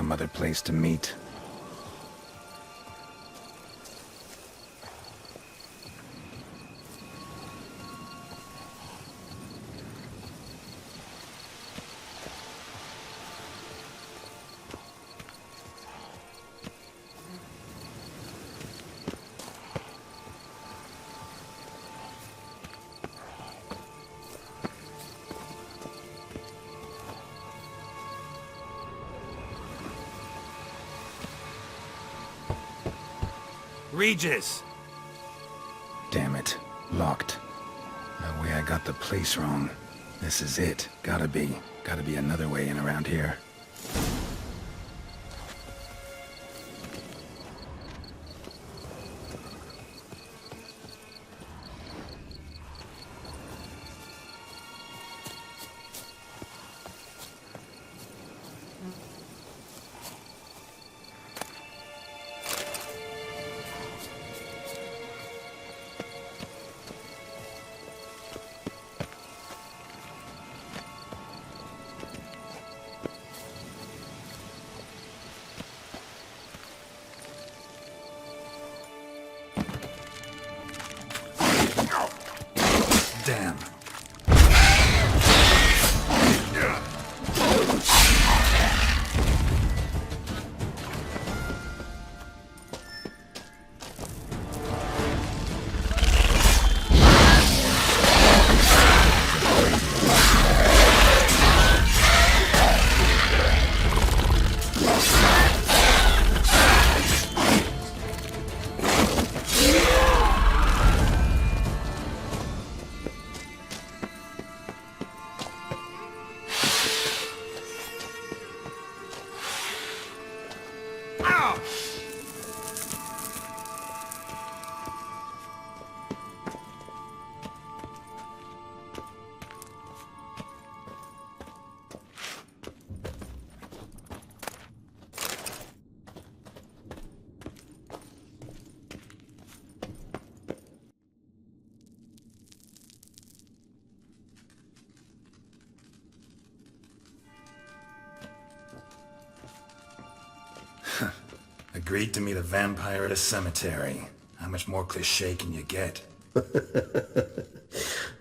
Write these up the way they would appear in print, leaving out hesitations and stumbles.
some other place to meet. Regis! Damn it. Locked. No way I got the place wrong. This is it. Gotta be. Gotta be another way in around here. Damn. Agreed to meet a vampire at a cemetery. How much more cliché can you get?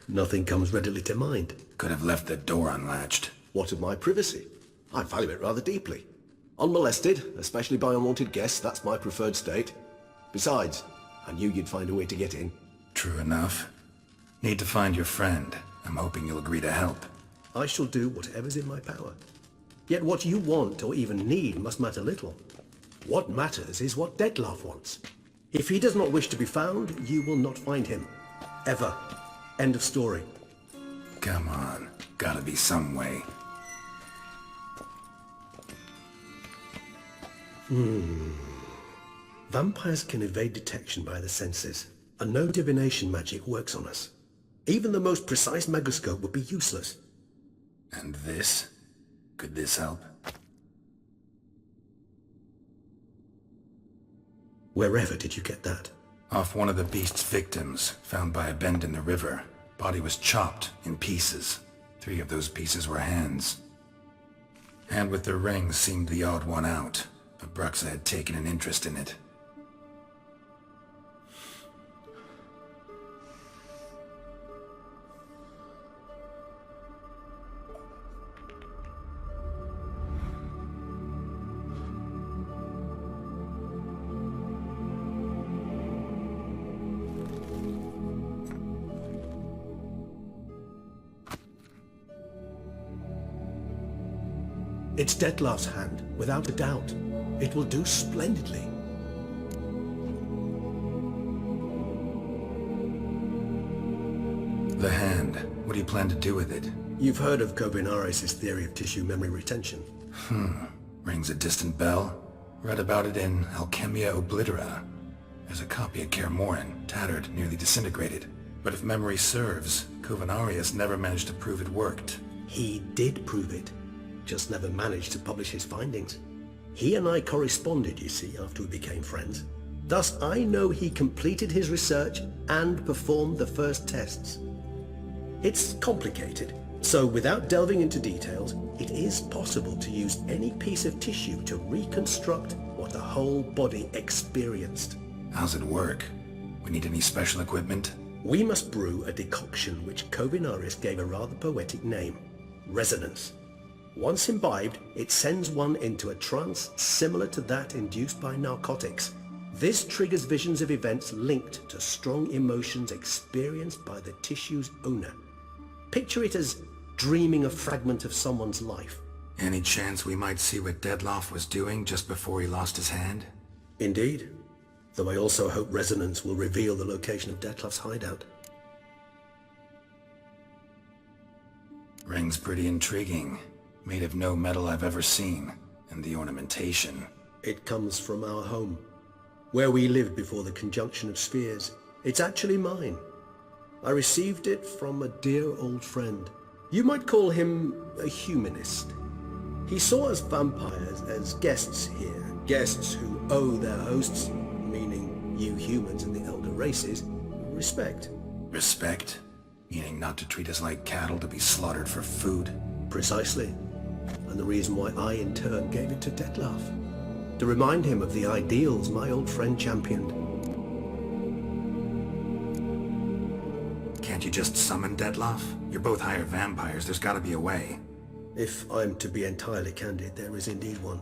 Nothing comes readily to mind. Could have left the door unlatched. What of my privacy? I value it rather deeply. Unmolested, especially by unwanted guests, that's my preferred state. Besides, I knew you'd find a way to get in. True enough. Need to find your friend. I'm hoping you'll agree to help. I shall do whatever's in my power. Yet what you want or even need must matter little. What matters is what Detlef wants. If he does not wish to be found, you will not find him. Ever. End of story. Come on. Gotta be some way. Vampires can evade detection by the senses, and no divination magic works on us. Even the most precise megoscope would be useless. And this? Could this help? Wherever did you get that? Off one of the beast's victims, found by a bend in the river. Body was chopped in pieces. 3 of those pieces were hands. Hand with the ring seemed the odd one out, but Bruxa had taken an interest in it. It's Detlef's hand, without a doubt. It will do splendidly. The hand. What do you plan to do with it? You've heard of Covinaris' theory of tissue memory retention. Rings a distant bell. Read about it in Alchemia Oblitera. There's a copy at Kaer Morhen, tattered, nearly disintegrated. But if memory serves, Covinaris never managed to prove it worked. He did prove it, just never managed to publish his findings. He and I corresponded, you see, after we became friends. Thus, I know he completed his research and performed the first tests. It's complicated, So without delving into details, it is possible to use any piece of tissue to reconstruct what the whole body experienced. How's it work? We need any special equipment? We must brew a decoction which Kovinaris gave a rather poetic name, resonance. Once imbibed, it sends one into a trance similar to that induced by narcotics. This triggers visions of events linked to strong emotions experienced by the tissue's owner. Picture it as dreaming a fragment of someone's life. Any chance we might see what Dettlaff was doing just before he lost his hand? Indeed. Though I also hope resonance will reveal the location of Dettlaff's hideout. Ring's pretty intriguing. Made of no metal I've ever seen. And the ornamentation. It comes from our home, where we lived before the conjunction of spheres. It's actually mine. I received it from a dear old friend. You might call him a humanist. He saw us vampires as guests here, guests who owe their hosts, meaning you humans and the elder races, respect. Respect? Meaning not to treat us like cattle to be slaughtered for food? Precisely. And the reason why I in turn gave it to Dettlaff. To remind him of the ideals my old friend championed. Can't you just summon Dettlaff? You're both hired vampires, there's gotta be a way. If I'm to be entirely candid, there is indeed one.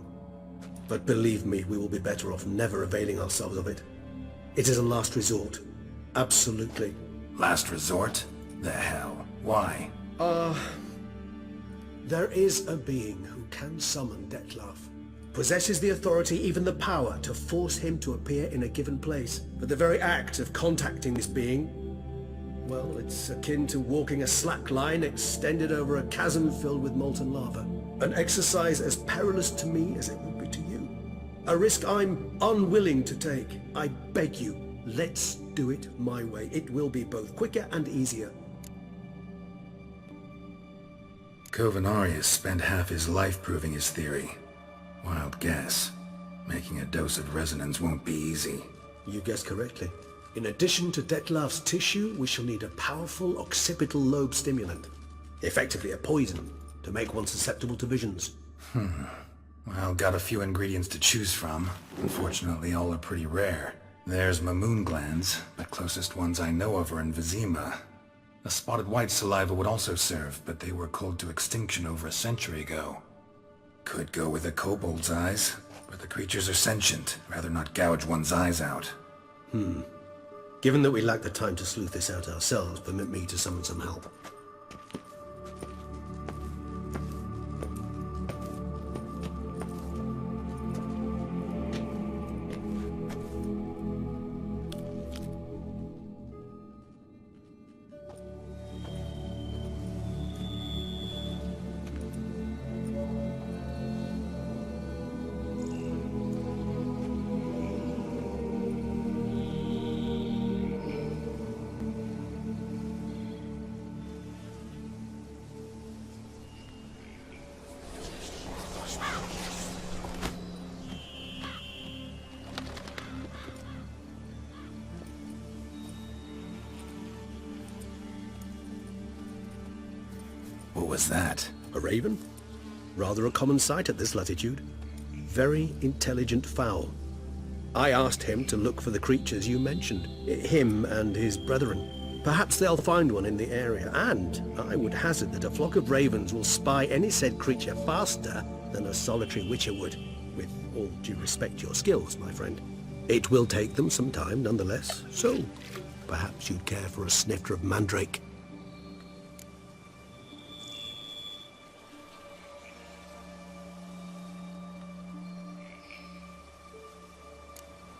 But believe me, we will be better off never availing ourselves of it. It is a last resort. Absolutely. Last resort? The hell? Why? There is a being who can summon Dettlaff. Possesses the authority, even the power, to force him to appear in a given place. But the very act of contacting this being, well, it's akin to walking a slack line extended over a chasm filled with molten lava. An exercise as perilous to me as it would be to you. A risk I'm unwilling to take. I beg you, let's do it my way. It will be both quicker and easier. Kovinaris spent half his life proving his theory. Wild guess. Making a dose of resonance won't be easy. You guessed correctly. In addition to Dettlaff's tissue, we shall need a powerful occipital lobe stimulant. Effectively a poison, to make one susceptible to visions. Well, got a few ingredients to choose from. Unfortunately, all are pretty rare. There's Mamoon glands, but closest ones I know of are in Vizima. A spotted white saliva would also serve, but they were cold to extinction over a century ago. Could go with a kobold's eyes, but the creatures are sentient. Rather not gouge one's eyes out. Given that we lack the time to sleuth this out ourselves, permit me to summon some help. What was that? A raven? Rather a common sight at this latitude. Very intelligent fowl. I asked him to look for the creatures you mentioned. Him and his brethren. Perhaps they'll find one in the area, and I would hazard that a flock of ravens will spy any said creature faster than a solitary witcher would. With all due respect to your skills, my friend. It will take them some time, nonetheless, so perhaps you'd care for a snifter of mandrake.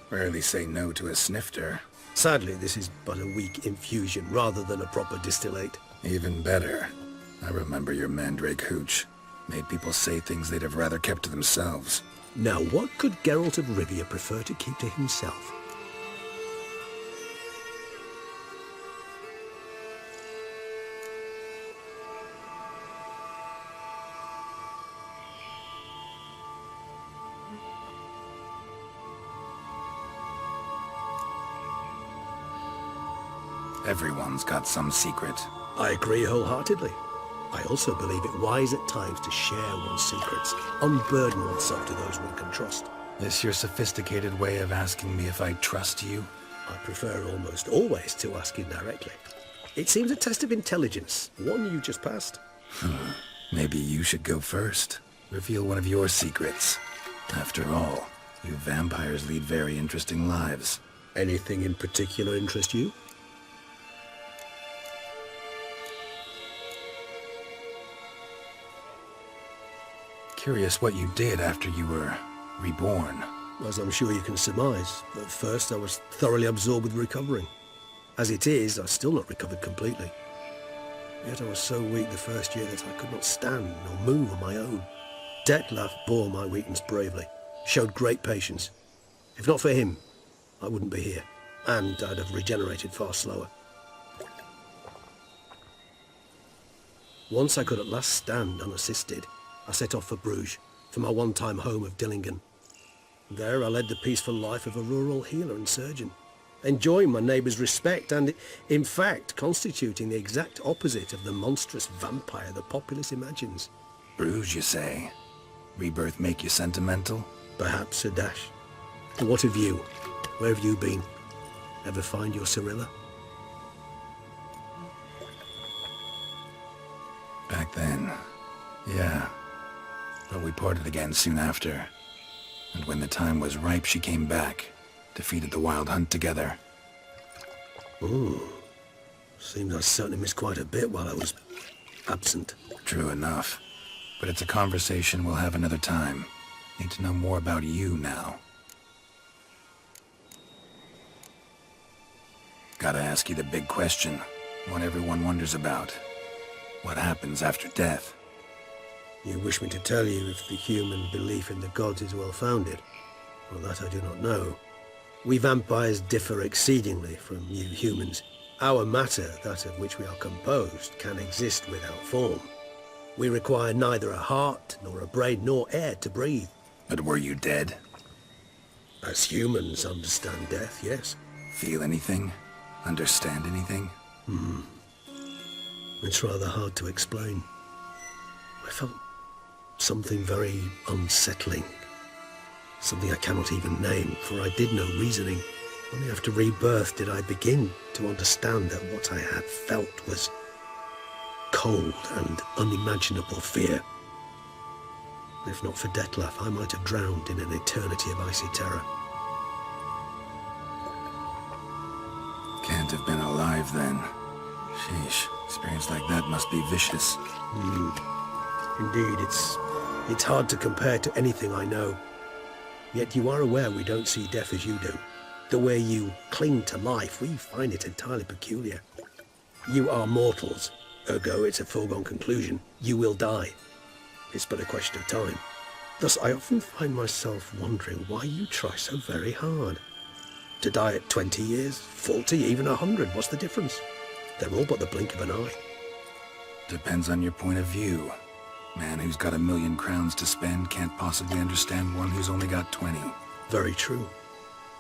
Rarely say no to a snifter. Sadly, this is but a weak infusion rather than a proper distillate. Even better. I remember your mandrake hooch. Made people say things they'd have rather kept to themselves. Now, what could Geralt of Rivia prefer to keep to himself? Everyone's got some secret. I agree wholeheartedly. I also believe it wise at times to share one's secrets, unburden oneself to those one can trust. This your sophisticated way of asking me if I trust you? I prefer almost always to ask indirectly. It seems a test of intelligence, one you just passed. Maybe you should go first. Reveal one of your secrets. After all, you vampires lead very interesting lives. Anything in particular interest you? Curious what you did after you were reborn. As I'm sure you can surmise, at first I was thoroughly absorbed with recovering. As it is, I've still not recovered completely. Yet I was so weak the first year that I could not stand nor move on my own. Detlef bore my weakness bravely, showed great patience. If not for him, I wouldn't be here, and I'd have regenerated far slower. Once I could at last stand unassisted, I set off for Bruges, for my one-time home of Dillingen. There I led the peaceful life of a rural healer and surgeon, enjoying my neighbours' respect and, in fact, constituting the exact opposite of the monstrous vampire the populace imagines. Bruges, you say? Rebirth make you sentimental? Perhaps a dash. What of you? Where have you been? Ever find your Cyrilla? Back then, yeah. But we parted again soon after. And when the time was ripe, she came back. Defeated the Wild Hunt together. Ooh. Seems I certainly missed quite a bit while I was absent. True enough. But it's a conversation we'll have another time. Need to know more about you now. Gotta ask you the big question. One everyone wonders about. What happens after death? You wish me to tell you if the human belief in the gods is well-founded? Well, that I do not know. We vampires differ exceedingly from you humans. Our matter, that of which we are composed, can exist without form. We require neither a heart, nor a brain, nor air to breathe. But were you dead? As humans understand death, yes. Feel anything? Understand anything? It's rather hard to explain. I felt something very unsettling. Something I cannot even name, for I did no reasoning. Only after rebirth did I begin to understand that what I had felt was cold and unimaginable fear. If not for Detlef, I might have drowned in an eternity of icy terror. Can't have been alive then. Sheesh, experience like that must be vicious. Indeed, it's hard to compare to anything I know. Yet you are aware we don't see death as you do. The way you cling to life, we find it entirely peculiar. You are mortals, ergo it's a foregone conclusion. You will die. It's but a question of time. Thus, I often find myself wondering why you try so very hard. To die at 20 years, 40, even 100, what's the difference? They're all but the blink of an eye. Depends on your point of view. Man who's got 1,000,000 crowns to spend can't possibly understand one who's only got 20. Very true.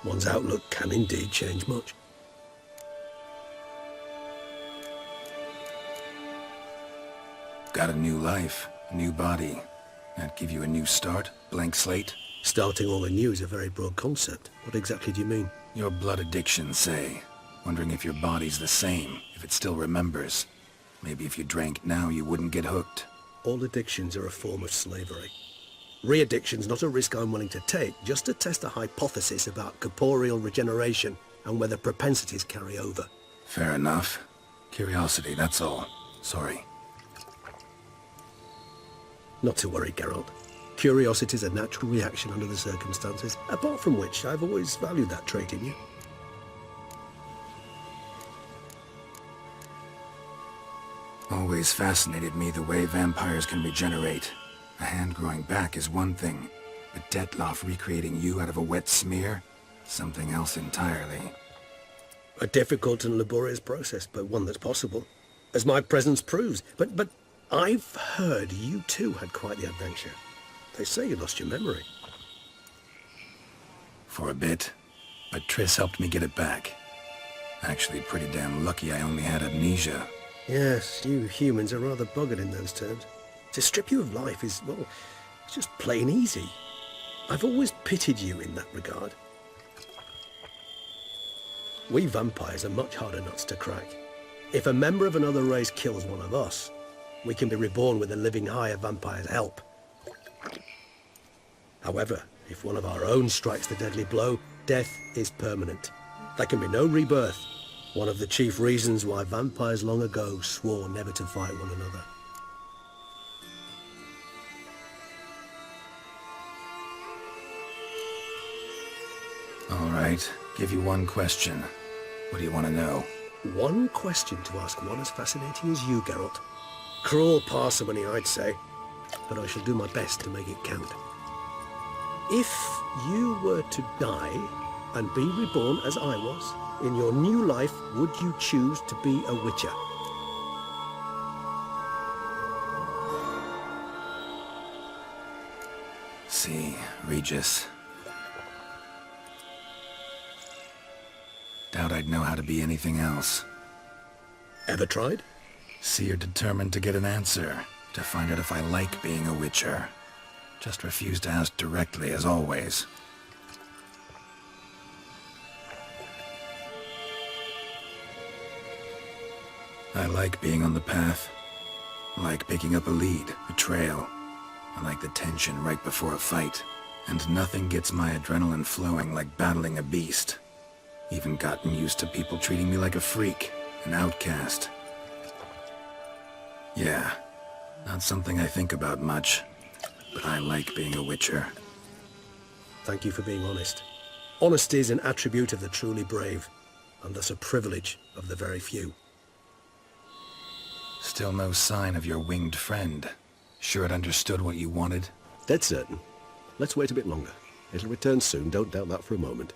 One's outlook can indeed change much. Got a new life, a new body. That give you a new start, blank slate? Starting all anew is a very broad concept. What exactly do you mean? Your blood addiction, say. Wondering if your body's the same, if it still remembers. Maybe if you drank now, you wouldn't get hooked. All addictions are a form of slavery. Re-addiction's not a risk I'm willing to take, just to test a hypothesis about corporeal regeneration and whether propensities carry over. Fair enough. Curiosity, that's all. Sorry. Not to worry, Geralt. Curiosity is a natural reaction under the circumstances, apart from which I've always valued that trait in you. Always fascinated me the way vampires can regenerate. A hand growing back is one thing, but Detlef recreating you out of a wet smear? Something else entirely. A difficult and laborious process, but one that's possible, as my presence proves. But I've heard you too had quite the adventure. They say you lost your memory. For a bit, but Triss helped me get it back. Actually pretty damn lucky I only had amnesia. Yes, you humans are rather buggered in those terms. To strip you of life is, well, it's just plain easy. I've always pitied you in that regard. We vampires are much harder nuts to crack. If a member of another race kills one of us, we can be reborn with a living higher vampire's help. However, if one of our own strikes the deadly blow, death is permanent. There can be no rebirth. One of the chief reasons why vampires long ago swore never to fight one another. All right, give you one question. What do you want to know? One question to ask one as fascinating as you, Geralt. Cruel parsimony, I'd say, but I shall do my best to make it count. If you were to die and be reborn as I was, in your new life, would you choose to be a witcher? See, Regis. Doubt I'd know how to be anything else. Ever tried? See, you're determined to get an answer, to find out if I like being a witcher. Just refuse to ask directly, as always. I like being on the path. I like picking up a lead, a trail. I like the tension right before a fight. And nothing gets my adrenaline flowing like battling a beast. Even gotten used to people treating me like a freak, an outcast. Yeah, not something I think about much, but I like being a witcher. Thank you for being honest. Honesty is an attribute of the truly brave, and thus a privilege of the very few. Still no sign of your winged friend. Sure it understood what you wanted? Dead certain. Let's wait a bit longer. It'll return soon, don't doubt that for a moment.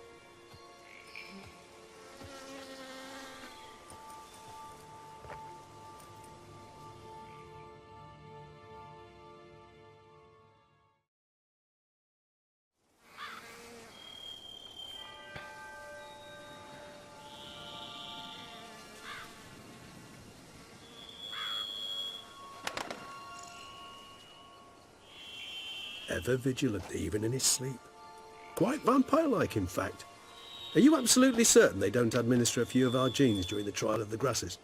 Ever vigilant, even in his sleep. Quite vampire-like, in fact. Are you absolutely certain they don't administer a few of our genes during the trial of the grasses?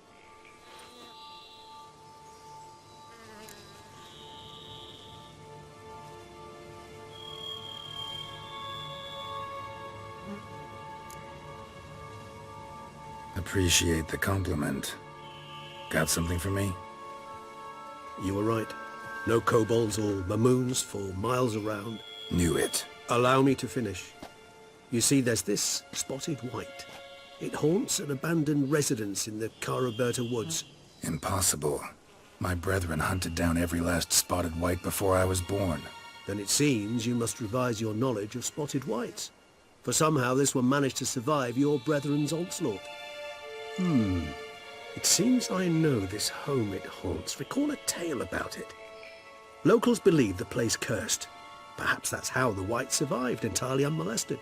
Appreciate the compliment. Got something for me? You were right. No kobolds or mamoons for miles around. Knew it. Allow me to finish. You see, there's this spotted white. It haunts an abandoned residence in the Caraberta woods. Impossible. My brethren hunted down every last spotted white before I was born. Then it seems you must revise your knowledge of spotted whites. For somehow this one managed to survive your brethren's onslaught. It seems I know this home it haunts. Recall a tale about it. Locals believe the place cursed. Perhaps that's how the whites survived entirely unmolested.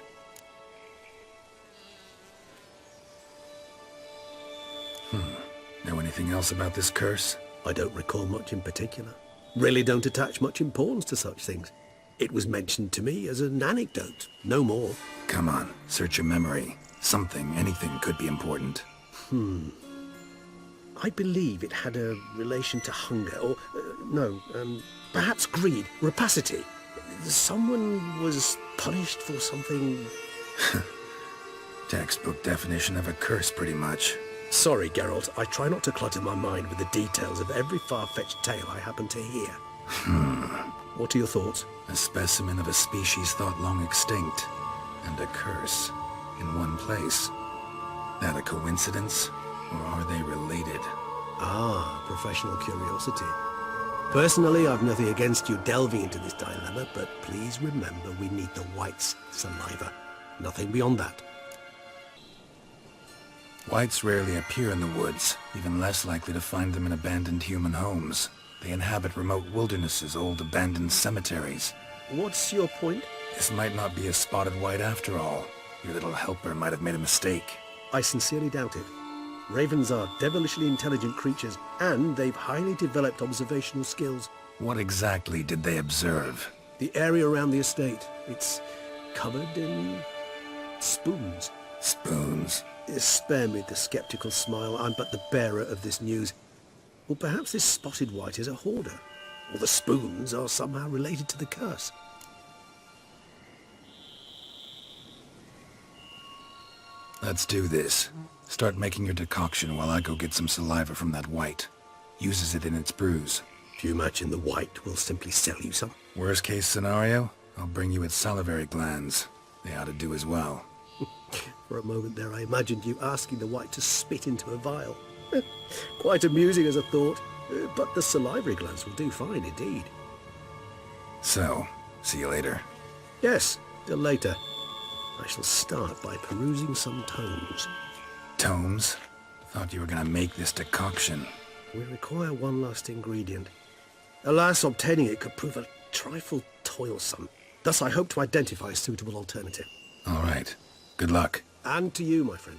Know anything else about this curse? I don't recall much in particular. Really don't attach much importance to such things. It was mentioned to me as an anecdote, no more. Come on, search your memory. Something, anything could be important. I believe it had a relation to hunger, or, perhaps greed, rapacity. Someone was punished for something... Textbook definition of a curse, pretty much. Sorry, Geralt, I try not to clutter my mind with the details of every far-fetched tale I happen to hear. What are your thoughts? A specimen of a species thought long extinct, and a curse in one place. That a coincidence, or are they related? Ah, professional curiosity. Personally, I've nothing against you delving into this dilemma, but please remember we need the whites' saliva. Nothing beyond that. Whites rarely appear in the woods, even less likely to find them in abandoned human homes. They inhabit remote wildernesses, old abandoned cemeteries. What's your point? This might not be a spotted white after all. Your little helper might have made a mistake. I sincerely doubt it. Ravens are devilishly intelligent creatures, and they've highly developed observational skills. What exactly did they observe? The area around the estate, it's covered in spoons. Spoons? Spare me the skeptical smile. I'm but the bearer of this news. Or perhaps this spotted white is a hoarder, or the spoons are somehow related to the curse. Let's do this. Start making your decoction while I go get some saliva from that white. Uses it in its brews. Do you imagine the white will simply sell you some? Worst case scenario, I'll bring you its salivary glands. They ought to do as well. For a moment there I imagined you asking the white to spit into a vial. Quite amusing as a thought, but the salivary glands will do fine indeed. So, see you later. Yes, till later. I shall start by perusing some tomes. Tomes? Thought you were gonna make this decoction. We require one last ingredient. Alas, obtaining it could prove a trifle toilsome. Thus I hope to identify a suitable alternative. All right. Good luck. And to you, my friend.